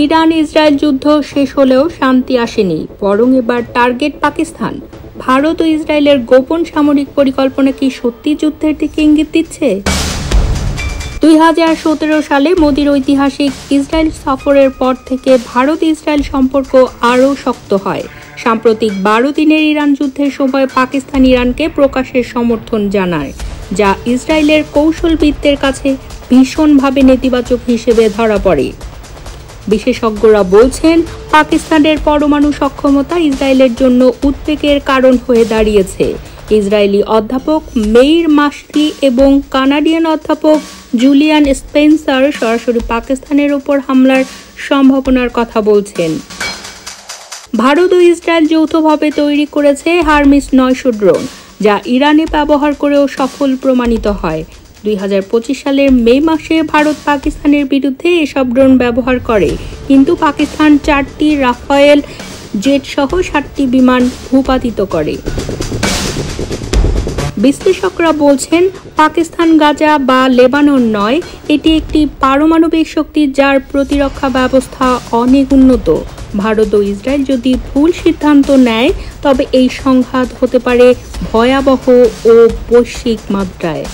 Iran Israel যুদ্ধ শেষ হলেও শান্তি আসেনি, বরং এবার টার্গেট পাকিস্তান। ভারত ও ইসরায়েলের গোপন সামরিক পরিকল্পনা কি সত্যি যুদ্ধের দিকে ইঙ্গিত দিচ্ছে? 2017 সালে মোদির ঐতিহাসিক ইসরায়েল সফরের পর থেকে ভারত ইসরায়েল সম্পর্ক আরও শক্ত হয়। সাম্প্রতিক 12 দিনের ইরান যুদ্ধের সময় পাকিস্তান ইরানকে প্রকাশ্যে সমর্থন জানায়, যা ইসরায়েলের কৌশলবিদদের কাছে ভীষণভাবে নেতিবাচক হিসেবে ধরা পড়ে। বিশেষজ্ঞরা বলছেন, পাকিস্তানের পরমাণু সক্ষমতা ইসরায়েলের জন্য উদ্বেগের কারণ হয়ে দাঁড়িয়েছে। ইসরায়েলি অধ্যাপক মেইর মাশরি এবং কানাডিয়ান অধ্যাপক জুলিয়ান স্পেন্সার সরাসরি পাকিস্তানের ওপর হামলার সম্ভাবনার কথা বলছেন। ভারত ও ইসরায়েল যৌথভাবে তৈরি করেছে হারমিস 900 ড্রোন, যা ইরানে ব্যবহার করেও সফল প্রমাণিত হয়। 2025 সালের মে মাসে ভারত পাকিস্তানের বিরুদ্ধে এসব ড্রোন ব্যবহার করে, কিন্তু পাকিস্তান 4টি রাফায়েল জেট সহ 7টি বিমান ভূপাতিত করে। বিশ্লেষকরা বলছেন, পাকিস্তান গাজা বা লেবানন নয়, এটি একটি পারমাণবিক শক্তি যার প্রতিরক্ষা ব্যবস্থা অনেক উন্নত। ভারত ও ইসরায়েল যদি ভুল সিদ্ধান্ত নেয়, তবে এই সংঘাত হতে পারে ভয়াবহ ও বৈশ্বিক মাত্রায়।